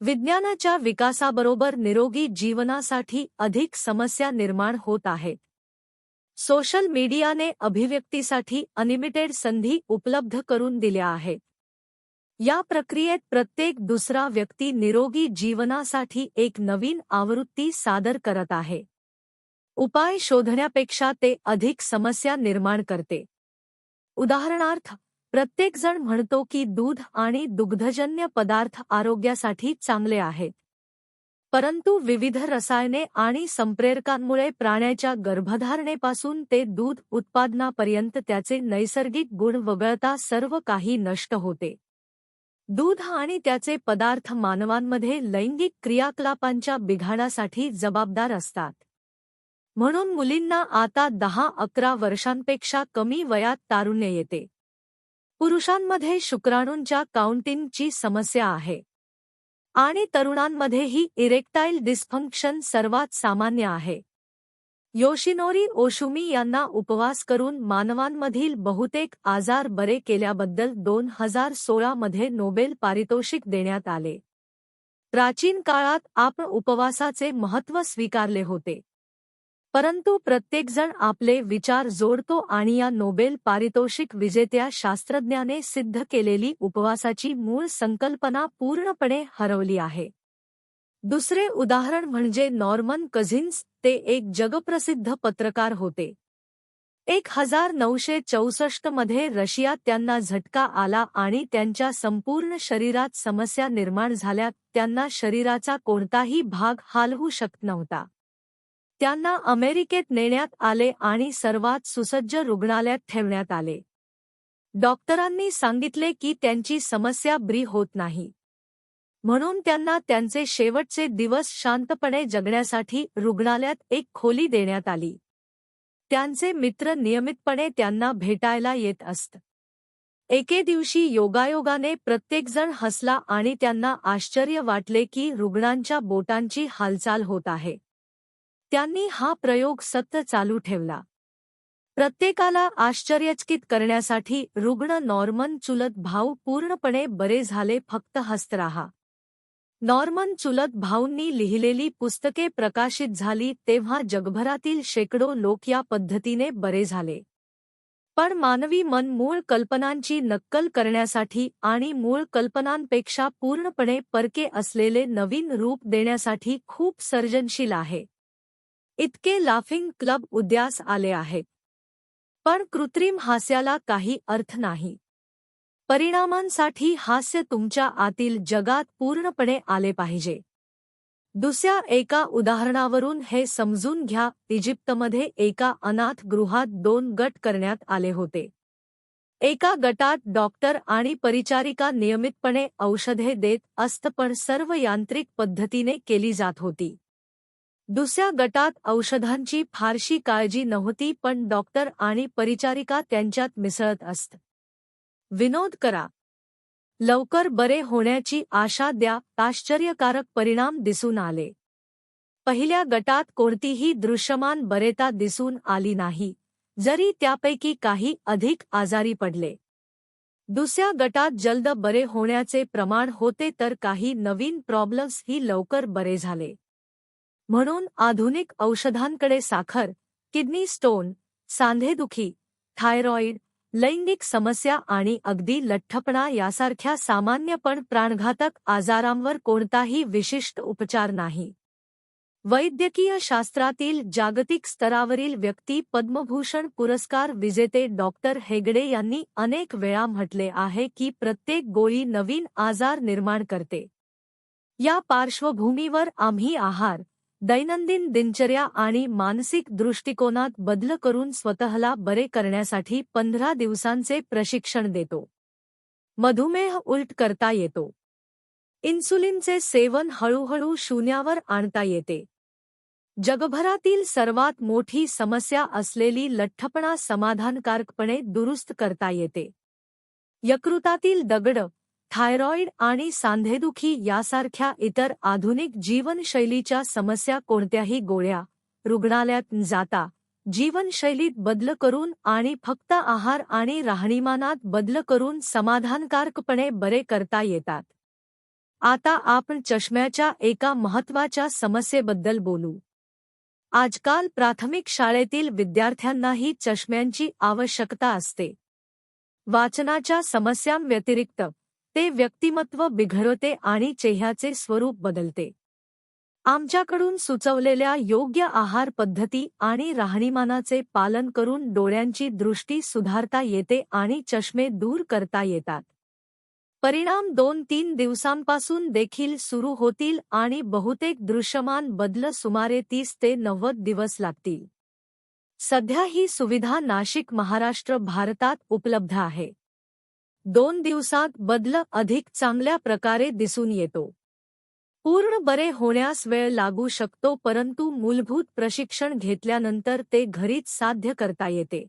विज्ञानाच्या विकासाबरोबर निरोगी जीवनासाठी अधिक समस्या निर्माण होत आहेत. सोशल मीडियाने अभिव्यक्तीसाठी अनलिमिटेड संधी उपलब्ध करून दिल्या आहेत. या प्रक्रियेत प्रत्येक दुसरा व्यक्ती निरोगी जीवनासाठी एक नवीन आवृत्ती सादर करत आहे. उपाय शोधण्यापेक्षा ते अधिक समस्या निर्माण करते. उदाहरणार्थ, प्रत्येकजण म्हणतो की दूध आणि दुग्धजन्य पदार्थ आरोग्यासाठी चांगले आहेत. परंतु विविध रसायने आणि संप्रेरकांमुळे प्राण्याच्या गर्भधारणेपासून ते दूध उत्पादनापर्यंत त्याचे नैसर्गिक गुण वगळता सर्व काही नष्ट होते. दूध आणि त्याचे पदार्थ मानवांमध्ये लैंगिक क्रियाकलापांच्या बिघाडासाठी जबाबदार असतात. म्हणून मुलींना आता 10-11 वर्षांपेक्षा कमी वयात तारुण्य येते. पुरुषांमध्ये शुक्राणूंच्या काउंटिंगची समस्या आहे. आणि तरुणांमध्येही इरेक्टाईल डिस्फंक्शन सर्वात सामान्य आहे. योशिनोरी ओशुमी यांना उपवास करून मानवांमधील बहुतेक आजार बरे केल्याबद्दल 2016 मध्ये नोबेल पारितोषिक देण्यात आले. प्राचीन काळात आपण उपवासाचे महत्त्व स्वीकारले होते. परंतु प्रत्येकजण आपले विचार जोडतो आणि या नोबेल पारितोषिक विजेत्या शास्त्रज्ञाने सिद्ध केलेली उपवासाची मूळ संकल्पना पूर्णपणे हरवली आहे. दुसरे उदाहरण म्हणजे नॉर्मन कझिन्स. ते एक जगप्रसिद्ध पत्रकार होते. 1964 मध्ये रशियात त्यांना झटका आला आणि त्यांच्या संपूर्ण शरीरात समस्या निर्माण झाल्या. त्यांना शरीराचा कोणताही भाग हालवू शकत नव्हता. त्यांना अमेरिकेत नेण्यात आले आणि सर्वात सुसज्ज रुग्णालयात ठेवण्यात आले. डॉक्टरांनी सांगितले की त्यांची समस्या बरी होत नाही. म्हणून त्यांना त्यांचे शेवटचे दिवस शांतपणे जगण्यासाठी रुग्णालयात एक खोली देण्यात आली. त्यांचे मित्र नियमितपणे त्यांना भेटायला येत असत. एके दिवशी योगायोगाने प्रत्येकजण हसला आणि त्यांना आश्चर्य वाटले की रुग्णांच्या बोटांची हालचाल होत आहे. त्यांनी हा प्रयोग सतत चालू ठेवला. प्रत्येकाला आश्चर्यचकित करण्यासाठी रुग्ण नॉर्मन चुलत भाऊ पूर्णपणे बरे झाले, फक्त हसत राहा. नॉर्मन चुलत भाऊंनी लिहिलेली पुस्तके प्रकाशित झाली तेव्हा जगभरातील शेकडो लोक या पद्धतीने बरे झाले. पण मानवी मन मूळ कल्पनांची नक्कल करण्यासाठी आणि मूळ कल्पनांपेक्षा पूर्णपणे परके असलेले नवीन रूप देण्यासाठी खूप सर्जनशील आहे. इतके लाफिंग क्लब उदयास आले आहेत. पण कृत्रिम हास्याला काही अर्थ नाही. परिणामांसाठी हास्य तुमच्या आतील जगात पूर्णपणे आले पाहिजे. दुसऱ्या एका उदाहरणावरून हे समजून घ्या. इजिप्तमध्ये एका अनाथगृहात 2 गट करण्यात आले होते. एका गटात डॉक्टर आणि परिचारिका नियमितपणे औषधे देत असत, पण सर्व यांत्रिक पद्धतीने केली जात होती. दुसऱ्या गटात औषधांची फारशी काळजी नव्हती, पण डॉक्टर आणि परिचारिका त्यांच्यात मिसळत असत. विनोद करा. लवकर बरे होण्याची आशा द्या. आश्चर्यकारक परिणाम दिसून आले. पहिल्या गटात कोणतीही दृश्यमान बरेता दिसून आली नाही, जरी त्यापैकी काही अधिक आजारी पडले. दुसऱ्या गटात जलद बरे होण्याचे प्रमाण होते, तर काही नवीन प्रॉब्लेम्स ही लवकर बरे झाले. म्हणून आधुनिक औषधांकडे साखर, किडनी स्टोन, सांधेदुखी, थायरॉईड, लैंगिक समस्या आणि अगदी लठ्ठपणा यासारख्या सामान्य पण प्राणघातक आजारांवर कोणताही विशिष्ट उपचार नाही. वैद्यकीय शास्त्रातील जागतिक स्तरावरील व्यक्ती, पद्मभूषण पुरस्कार विजेते डॉक्टर हेगडे यांनी अनेक वेळा म्हटले आहे की प्रत्येक गोळी नवीन आजार निर्माण करते. या पार्श्वभूमीवर आम्ही आहार, दैनंदिन दिनचर्या आणि मानसिक दृष्टिकोनात बदल करून स्वतःला बरे करण्यासाठी 15 दिवसांचे प्रशिक्षण देतो. मधुमेह उलट करता येतो. इन्सुलिनचे सेवन हळूहळू शून्यावर आणता येते. जगभरातील सर्वात मोठी समस्या असलेली लठ्ठपणा समाधानकारकपणे दुरुस्त करता येते. यकृतातील दगड, थायरॉईड आणि सांधेदुखी यासारख्या इतर आधुनिक जीवनशैलीच्या समस्या कोणत्याही गोळ्या, रुग्णालयात जाता, जीवनशैलीत बदल करून आणि फक्त आहार आणि राहणीमानात बदल करून समाधानकारकपणे बरे करता येतात. आता आपण चष्म्याच्या एका महत्त्वाच्या समस्येबद्दल बोलू. आजकाल प्राथमिक शाळेतील विद्यार्थ्यांनाही चष्म्यांची आवश्यकता असते. वाचनाच्या समस्यांव्यतिरिक्त ते व्यक्तिमत्व बिघडवते आणि चेहऱ्याचे स्वरूप बदलते. आमच्याकडून सुचवलेल्या योग्य आहार पद्धती आणि राहणीमानाचे पालन करून डोळ्यांची दृष्टी सुधारता येते आणि चष्मे दूर करता येतात. परिणाम 2-3 दिवसांपासून देखील सुरू होतील आणि बहुतेक दृश्यमान बदल सुमारे 30 ते 90 दिवस लागतील. सध्या ही सुविधा नाशिक, महाराष्ट्र, भारतात उपलब्ध आहे. 2 दिवसात बदल अधिक चांगल्या प्रकारे दिसून येतो. पूर्ण बरे होण्यास वेळ लागू शकतो, परंतु मूलभूत प्रशिक्षण घेतल्यानंतर ते घरीच साध्य करता येते.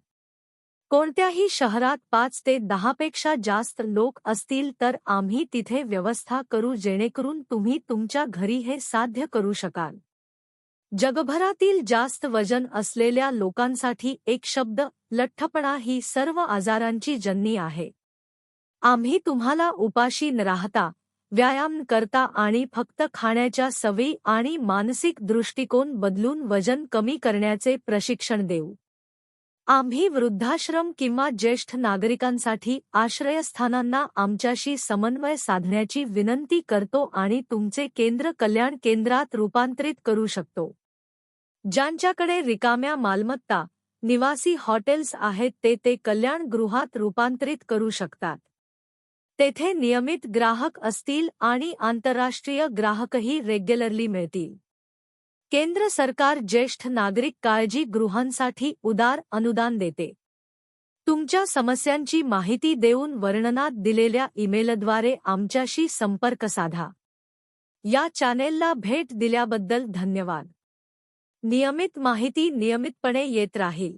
कोणत्याही शहरात 5 ते 10 पेक्षा जास्त लोक असतील तर आम्ही तिथे व्यवस्था करू जेणेकरून तुम्ही तुमच्या घरी हे साध्य करू शकाल. जगभरातील जास्त वजन असलेल्या लोकांसाठी एक शब्द, लठ्ठपणा, ही सर्व आजारांची जननी आहे. आम्ही तुम्हाला उपाशी न राहता, व्यायाम करता आणि फक्त खाण्याच्या सवयी आणि मानसिक दृष्टिकोन बदलून वजन कमी करण्याचे प्रशिक्षण देऊ. आम्ही वृद्धाश्रम किंवा ज्येष्ठ नागरिकांसाठी आश्रयस्थानांना आमच्याशी समन्वय साधण्याची विनंती करतो आणि तुमचे केंद्र कल्याण केंद्रात रूपांतरित करू शकतो. ज्यांच्याकडे रिकाम्या मालमत्ता, निवासी हॉटेल्स आहेत ते कल्याणगृहात रूपांतरित करू शकतात. तेथे नियमित ग्राहक असतील आणि आंतरराष्ट्रीय ग्राहकही रेग्युलरली मिळतील. केंद्र सरकार ज्येष्ठ नागरिक काळजी गृहांसाठी उदार अनुदान देते. तुमच्या समस्यांची माहिती देऊन वर्णनात दिलेल्या ईमेलद्वारे आमच्याशी संपर्क साधा. या चॅनेलला भेट दिल्याबद्दल धन्यवाद. नियमित माहिती नियमितपणे येत राहील.